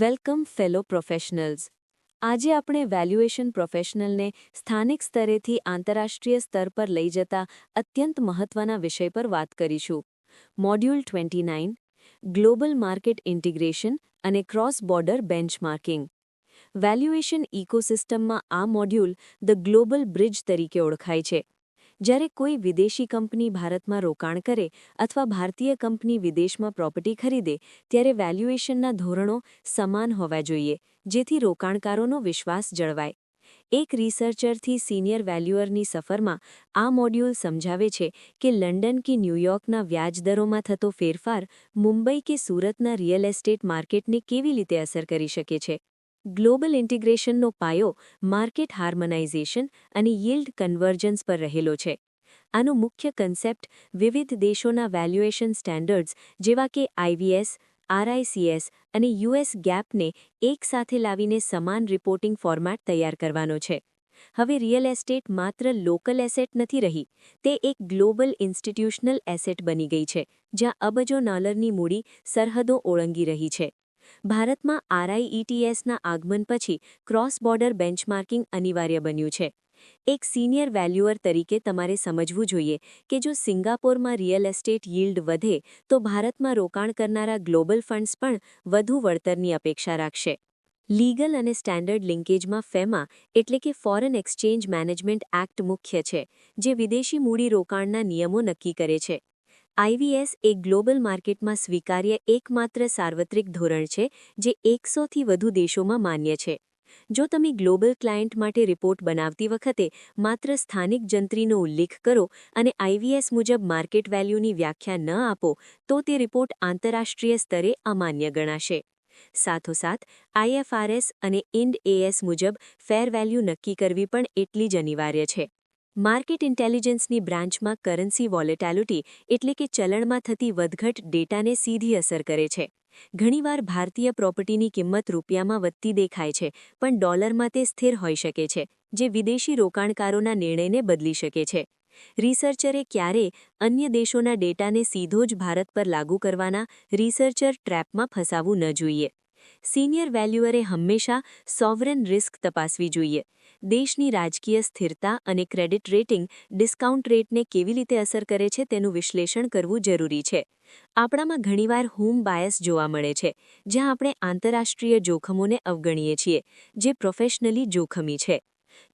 Welcome fellow professionals. આજે આપણે valuation પ્રોફેશનલને સ્થાનિક સ્તરેથી આંતરરાષ્ટ્રીય સ્તર પર લઈ જતા અત્યંત મહત્વના વિષય પર વાત કરીશું. મોડ્યુલ 29 ગ્લોબલ માર્કેટ ઇન્ટિગ્રેશન અને ક્રોસ બોર્ડર બેન્ચમાર્કિંગ. વેલ્યુએશન ઇકોસિસ્ટમમાં આ મોડ્યુલ ધ ગ્લોબલ બ્રિજ તરીકે ઓળખાય છે. જ્યારે કોઈ વિદેશી કંપની ભારતમાં રોકાણ કરે અથવા ભારતીય કંપની વિદેશમાં પ્રોપર્ટી ખરીદે ત્યારે વેલ્યુએશનના ધોરણો સમાન હોવા જોઈએ, જેથી રોકાણકારોનો વિશ્વાસ જળવાય. એક રિસર્ચરથી સિનિયર વેલ્યુઅરની સફરમાં આ મોડ્યુલ સમજાવે છે કે લંડન કે ન્યૂયોર્કના વ્યાજદરોમાં થતો ફેરફાર મુંબઈ કે સુરતના રિયલ એસ્ટેટ માર્કેટને કેવી રીતે અસર કરી શકે છે. ગ્લોબલ ઇન્ટિગ્રેશનનો પાયો માર્કેટ હાર્મોનાઇઝેશન અને યીલ્ડ કન્વર્જન્સ પર રહેલો છે. આનો મુખ્ય કન્સેપ્ટ વિવિધ દેશોના વેલ્યુએશન સ્ટેન્ડર્ડ્સ જેવા કે IVS, RICS અને US ગેપને એકસાથે લાવીને સમાન રિપોર્ટિંગ ફોર્મેટ તૈયાર કરવાનો છે. હવે રિયલ એસ્ટેટ માત્ર લોકલ એસેટ નથી રહી, તે એક ગ્લોબલ ઇન્સ્ટિટ્યુશનલ એસેટ બની ગઈ છે, જ્યાં અબજો ડોલરની મૂડી સરહદો ઓળંગી રહી છે. ભારતમાં RIETSના આગમન પછી ક્રોસ બોર્ડર બેન્ચમાર્કિંગ અનિવાર્ય બન્યું છે. એક સિનિયર વેલ્યુઅર તરીકે તમારે સમજવું જોઈએ કે જો સિંગાપોરમાં રિયલ એસ્ટેટ યીલ્ડ વધે તો ભારતમાં રોકાણ કરનારા ગ્લોબલ ફંડ્સ પણ વધુ વળતરની અપેક્ષા રાખશે. લીગલ અને સ્ટેન્ડર્ડ લિંકેજમાં ફેમા એટલે કે ફોરેન એક્સચેન્જ મેનેજમેન્ટ એક્ટ મુખ્ય છે, જે વિદેશી મૂડી રોકાણના નિયમો નક્કી કરે છે. IVS એ ગ્લોબલ માર્કેટમાં સ્વીકાર્ય એકમાત્ર સાર્વત્રિક ધોરણ છે જે 100થી વધુ દેશોમાં માન્ય છે. જો તમે ગ્લોબલ ક્લાયન્ટ માટે રિપોર્ટ બનાવતી વખતે માત્ર સ્થાનિક જંત્રીનો ઉલ્લેખ કરો અને IVS મુજબ માર્કેટ વેલ્યુની વ્યાખ્યા ન આપો તો તે રિપોર્ટ આંતરરાષ્ટ્રીય સ્તરે અમાન્ય ગણાશે. સાથોસાથ IFRS અને IND AS મુજબ ફેર વેલ્યુ નક્કી કરવી પણ એટલી જ અનિવાર્ય છે. માર્કેટ ઇન્ટેલિજન્સની બ્રાન્ચમાં કરન્સી વોલેટિલિટી એટલે કે ચલણમાં થતી વધઘટ ડેટાને સીધી અસર કરે છે. ઘણીવાર ભારતીય પ્રોપર્ટીની કિંમત રૂપિયામાં વધતી દેખાય છે, પણ ડોલરમાં તે સ્થિર હોઈ શકે છે, જે વિદેશી રોકાણકારોના નિર્ણયને બદલી શકે છે. રિસર્ચરે ક્યારેય અન્ય દેશોના ડેટાને સીધો જ ભારત પર લાગુ કરવાના રિસર્ચર ટ્રેપમાં ફસાવવું ન જોઈએ. સિનિયર વેલ્યુઅરે હંમેશા સોવરેન રિસ્ક તપાસવી જોઈએ. દેશની રાજકીય સ્થિરતા અને ક્રેડિટ રેટિંગ ડિસ્કાઉન્ટ રેટને કેવી રીતે અસર કરે છે તેનું વિશ્લેષણ કરવું જરૂરી છે. આપણામાં ઘણીવાર હોમ બાયસ જોવા મળે છે, જ્યાં આપણે આંતરરાષ્ટ્રીય જોખમોને અવગણીએ છીએ, જે પ્રોફેશનલી જોખમી છે.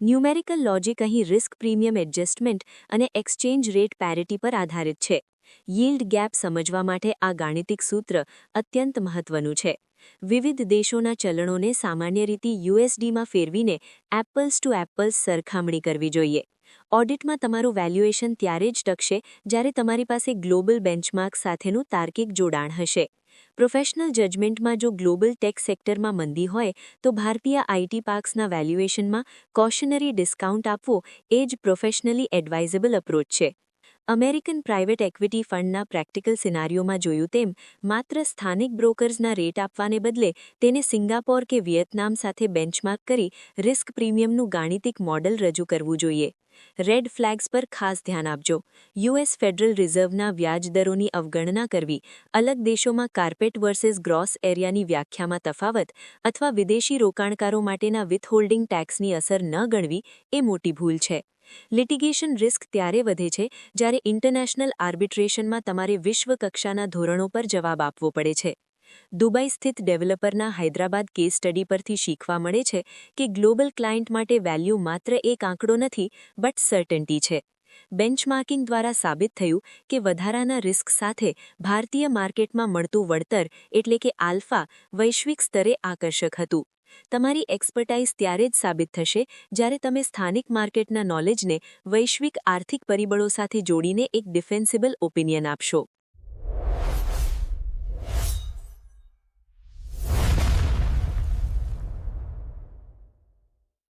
ન્યુમેરિકલ લોજિક અહીં રિસ્ક પ્રીમિયમ એડજસ્ટમેન્ટ અને એક્સચેન્જ રેટ પેરિટી પર આધારિત છે. યીલ્ડ ગેપ સમજવા માટે આ ગાણિતિક સૂત્ર અત્યંત મહત્વનું છે. વિવિધ દેશોના ચલણોને સામાન્ય રીતે USDમાં ફેરવીને એપલ્સ ટુ એપલ્સ સરખામણી કરવી જોઈએ. ઓડિટમાં તમારું વેલ્યુએશન ત્યારે જ ટકશે જ્યારે તમારી પાસે ગ્લોબલ બેન્ચમાર્ક સાથેનું તાર્કિક જોડાણ હશે. પ્રોફેશનલ જજમેન્ટમાં જો ગ્લોબલ ટેક સેક્ટરમાં મંદી હોય તો ભારતીય IT પાર્ક્સના વેલ્યુએશનમાં કોશનરી ડિસ્કાઉન્ટ આપવો એ જ પ્રોફેશનલી એડવાઇઝેબલ અપ્રોચ છે. અમેરિકન પ્રાઇવેટ એક્વિટી ફંડના પ્રેક્ટિકલ સિનારીઓમાં જોયું તેમ માત્ર સ્થાનિક બ્રોકર્સના રેટ આપવાને બદલે તેને સિંગાપોર કે વિયેતનામ સાથે બેન્ચમાર્ક કરી રિસ્ક પ્રીમિયમનું ગાણિતિક મોડલ રજૂ કરવું જોઈએ. રેડ ફ્લેગ્સ પર ખાસ ધ્યાન આપજો. US ફેડરલ રિઝર્વના વ્યાજદરોની અવગણના કરવી, અલગ દેશોમાં કાર્પેટ વર્સેસ ગ્રોસ એરિયાની વ્યાખ્યામાં તફાવત અથવા વિદેશી રોકાણકારો માટેના વિથહોલ્ડિંગ ટેક્સની અસર ન ગણવી એ મોટી ભૂલ છે. લિટિગેશન રિસ્ક ત્યારે વધે છે જ્યારે ઇન્ટરનેશનલ આર્બિટ્રેશનમાં તમારે વિશ્વ કક્ષાના ધોરણો પર જવાબ આપવો પડે છે. દુબઈ સ્થિત ડેવલપરના હૈદરાબાદ કેસ સ્ટડી પરથી શીખવા મળે છે કે ગ્લોબલ ક્લાયન્ટ માટે વેલ્યુ માત્ર એક આંકડો નથી, બટ સર્ટન્ટી છે. બેન્ચમાર્કિંગ દ્વારા સાબિત થયું કે વધારાના રિસ્ક સાથે ભારતીય માર્કેટમાં મળતું વળતર એટલે કે આલ્ફા વૈશ્વિક સ્તરે આકર્ષક હતું. તમારી એક્સપર્ટાઇઝ ત્યારે જ સાબિત થશે જ્યારે તમે સ્થાનિક માર્કેટના નોલેજને વૈશ્વિક આર્થિક પરિબળો સાથે જોડીને એક ડિફેન્સિબલ ઓપિનિયન આપશો.